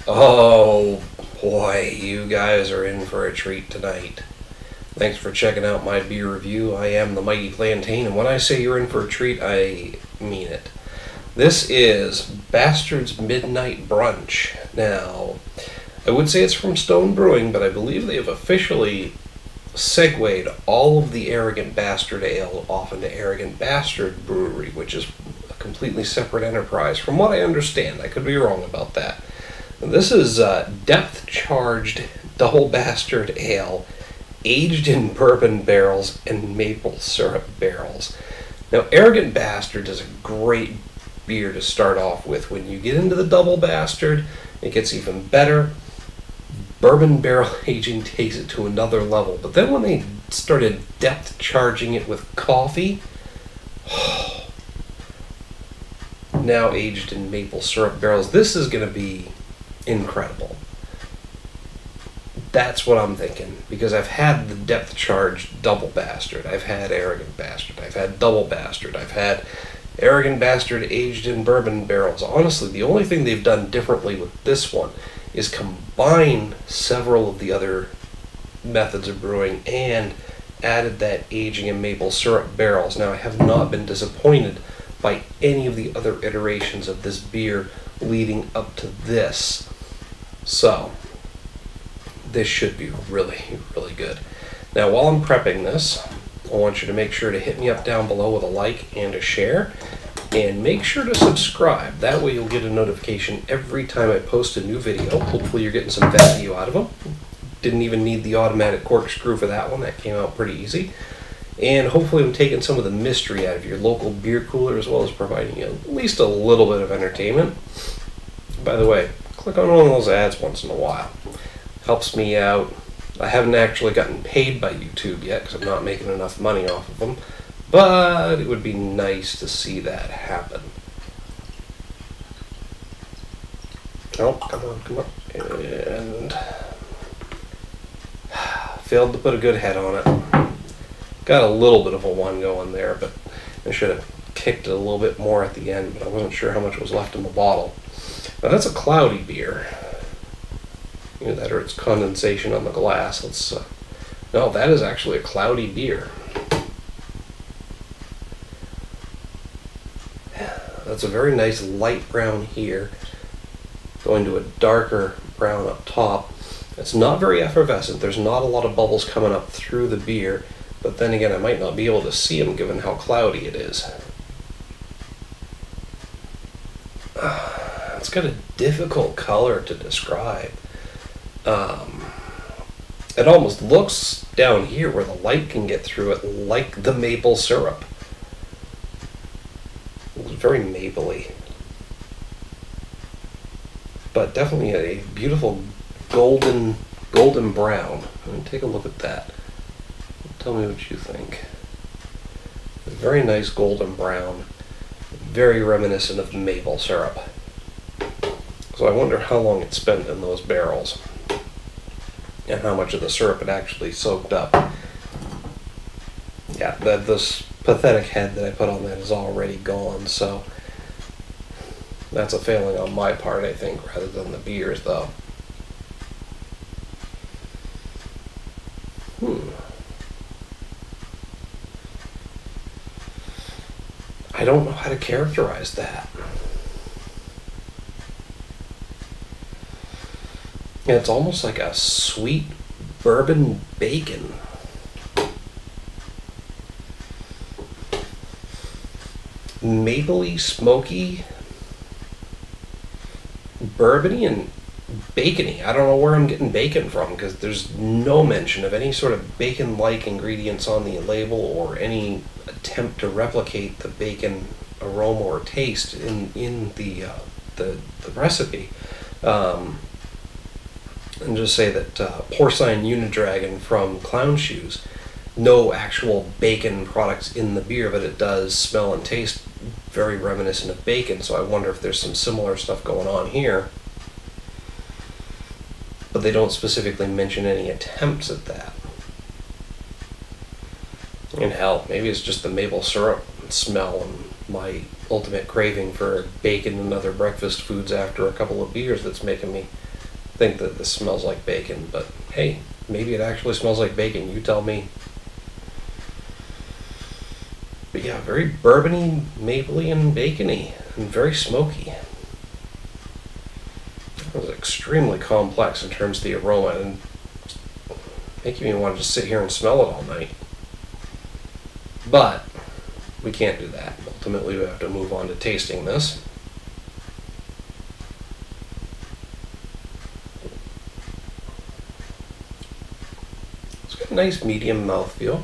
Oh boy, you guys are in for a treat tonight. Thanks for checking out my beer review. I am the Mighty Plantain, and when I say you're in for a treat, I mean it. This is Bastard's Midnight Brunch. Now, I would say it's from Stone Brewing, but I believe they have officially segued all of the Arrogant Bastard Ale off into Arrogant Bastard Brewery, which is a completely separate enterprise, from what I understand. I could be wrong about that. This is depth-charged double bastard ale, aged in bourbon barrels and maple syrup barrels. Now, Arrogant Bastard is a great beer to start off with. When you get into the double bastard, it gets even better. Bourbon barrel aging takes it to another level. But then when they started depth-charging it with coffee, now aged in maple syrup barrels, this is going to be incredible. That's what I'm thinking, because I've had the depth charged double bastard, I've had Arrogant Bastard, I've had double bastard, I've had Arrogant Bastard aged in bourbon barrels. Honestly, the only thing they've done differently with this one is combine several of the other methods of brewing and added that aging in maple syrup barrels. Now, I have not been disappointed by any of the other iterations of this beer leading up to this. So, this should be really, really good. Now, while I'm prepping this, I want you to make sure to hit me up down below with a like and a share, and make sure to subscribe. That way you'll get a notification every time I post a new video. Hopefully you're getting some value out of them. Didn't even need the automatic corkscrew for that one. That came out pretty easy. And hopefully I'm taking some of the mystery out of your local beer cooler, as well as providing you at least a little bit of entertainment. By the way, click on one of those ads once in a while. Helps me out. I haven't actually gotten paid by YouTube yet because I'm not making enough money off of them, but it would be nice to see that happen. Oh, come on, come on. And failed to put a good head on it. Got a little bit of a one going there, but I should have kicked it a little bit more at the end, but I wasn't sure how much was left in the bottle. Now that's a cloudy beer. Either that or it's condensation on the glass. No, that is actually a cloudy beer. That's a very nice light brown here, going to a darker brown up top. It's not very effervescent. There's not a lot of bubbles coming up through the beer, but then again, I might not be able to see them given how cloudy it is. It's got a difficult color to describe. It almost looks down here where the light can get through it like the maple syrup. It's very mapley, but definitely a beautiful golden brown. Take a look at that. Tell me what you think. A very nice golden brown, very reminiscent of maple syrup. So I wonder how long it's spent in those barrels and how much of the syrup it actually soaked up. Yeah, this pathetic head that I put on that is already gone, so that's a failing on my part, I think, rather than the beer's, though. I don't know how to characterize that. And it's almost like a sweet bourbon bacon. Mapley, smoky, bourbony, and bacony. I don't know where I'm getting bacon from, because there's no mention of any sort of bacon-like ingredients on the label or any attempt to replicate the bacon aroma or taste in the recipe. And just say that Porcine Unidragon from Clown Shoes, no actual bacon products in the beer, but it does smell and taste very reminiscent of bacon, so I wonder if there's some similar stuff going on here. But they don't specifically mention any attempts at that. And hell, maybe it's just the maple syrup smell and my ultimate craving for bacon and other breakfast foods after a couple of beers that's making me think that this smells like bacon, but hey, maybe it actually smells like bacon. You tell me. But yeah, very bourbony, mapley, and bacony, and very smoky. It was extremely complex in terms of the aroma, and making me want to just sit here and smell it all night. But we can't do that. Ultimately, we have to move on to tasting this. It's got a nice medium mouthfeel.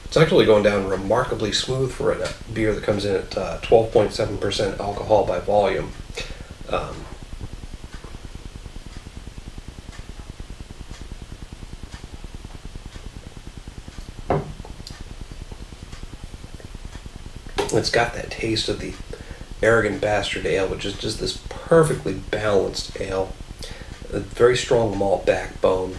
It's actually going down remarkably smooth for a beer that comes in at 12.7% alcohol by volume. It's got that taste of the Arrogant Bastard Ale, which is just this perfectly balanced ale. A very strong malt backbone.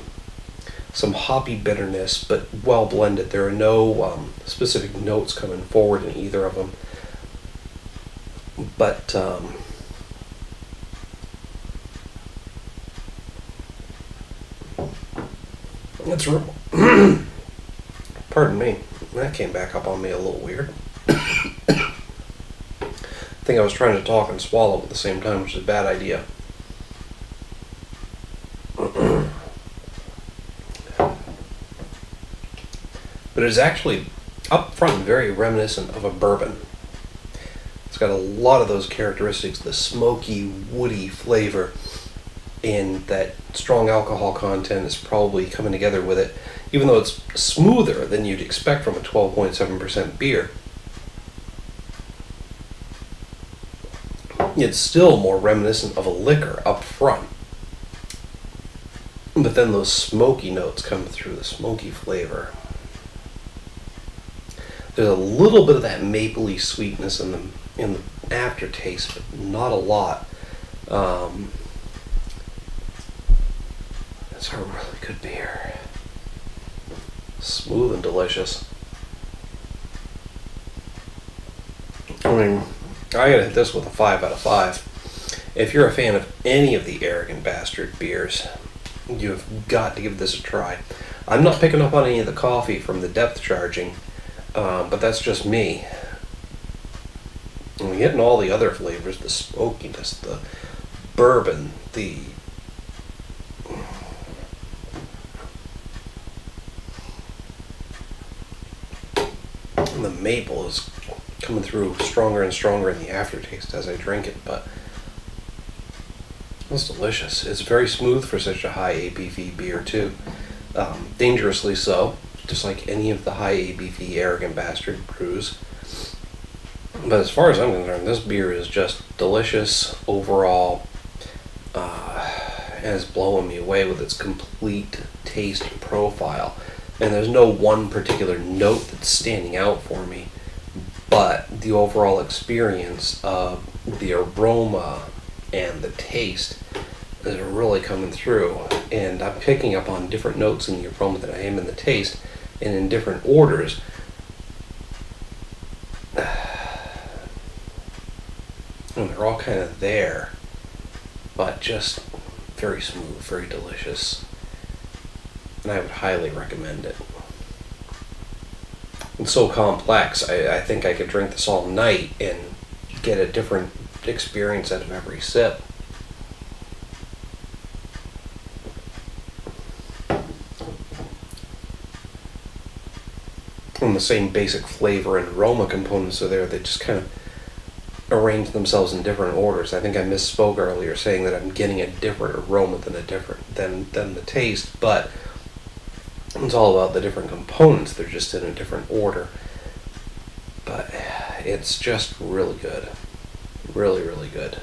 Some hoppy bitterness, but well blended. There are no specific notes coming forward in either of them. But it's pardon me, that came back up on me a little weird. I think I was trying to talk and swallow at the same time, which is a bad idea. But it is actually, up front, very reminiscent of a bourbon. It's got a lot of those characteristics, the smoky, woody flavor, and that strong alcohol content is probably coming together with it, even though it's smoother than you'd expect from a 12.7% beer. It's still more reminiscent of a liquor up front. But then those smoky notes come through, the smoky flavor. There's a little bit of that mapley sweetness in the aftertaste, but not a lot. It's a really good beer. Smooth and delicious. I mean, I gotta hit this with a 5 out of 5. If you're a fan of any of the Arrogant Bastard beers, you've got to give this a try. I'm not picking up on any of the coffee from the depth charging, but that's just me. I'm getting all the other flavors, the smokiness, the bourbon, the maple is coming through stronger and stronger in the aftertaste as I drink it, but it's delicious. It's very smooth for such a high ABV beer too. Dangerously so, just like any of the high ABV Arrogant Bastard brews. But as far as I'm concerned, this beer is just delicious overall. And it's blowing me away with its complete taste profile. And there's no one particular note that's standing out for me, but the overall experience of the aroma and the taste is really coming through. And I'm picking up on different notes in the aroma than I am in the taste, and in different orders. And they're all kind of there, but just very smooth, very delicious. And I would highly recommend it. It's so complex, I think I could drink this all night and get a different experience out of every sip. And the same basic flavor and aroma components are there. They just kind of arrange themselves in different orders. I think I misspoke earlier saying that I'm getting a different aroma than the taste, but it's all about the different components. They're just in a different order. But it's just really good. Really, really good.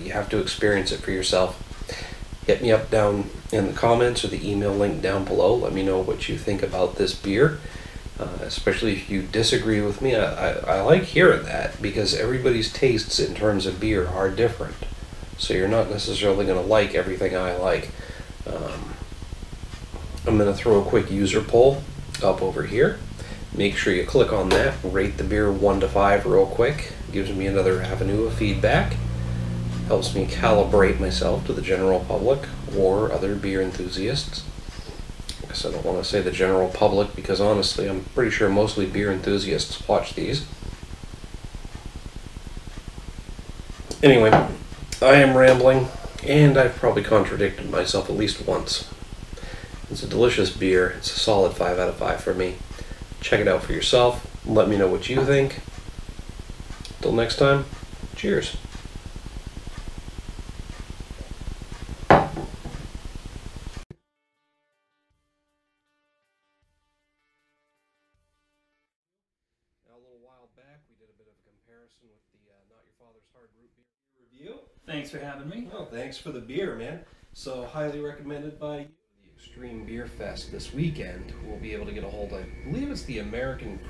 You have to experience it for yourself. Hit me up down in the comments or the email link down below. Let me know what you think about this beer. Especially if you disagree with me. I like hearing that, because everybody's tastes in terms of beer are different. So you're not necessarily going to like everything I like. I'm going to throw a quick user poll up over here. Make sure you click on that, rate the beer 1 to 5 real quick. gives me another avenue of feedback, helps me calibrate myself to the general public or other beer enthusiasts. I guess I don't want to say the general public because honestly I'm pretty sure mostly beer enthusiasts watch these. Anyway, I am rambling, and I've probably contradicted myself at least once. It's a delicious beer. It's a solid 5 out of 5 for me. Check it out for yourself. Let me know what you think. Till next time, cheers. Now, a little while back, we did a bit of a comparison with the Not Your Father's Hard Root Beer review. Thanks for having me. Oh, thanks for the beer, man. So, highly recommended by you. The Extreme Beer Fest this weekend. We'll be able to get a hold of, I believe it's the American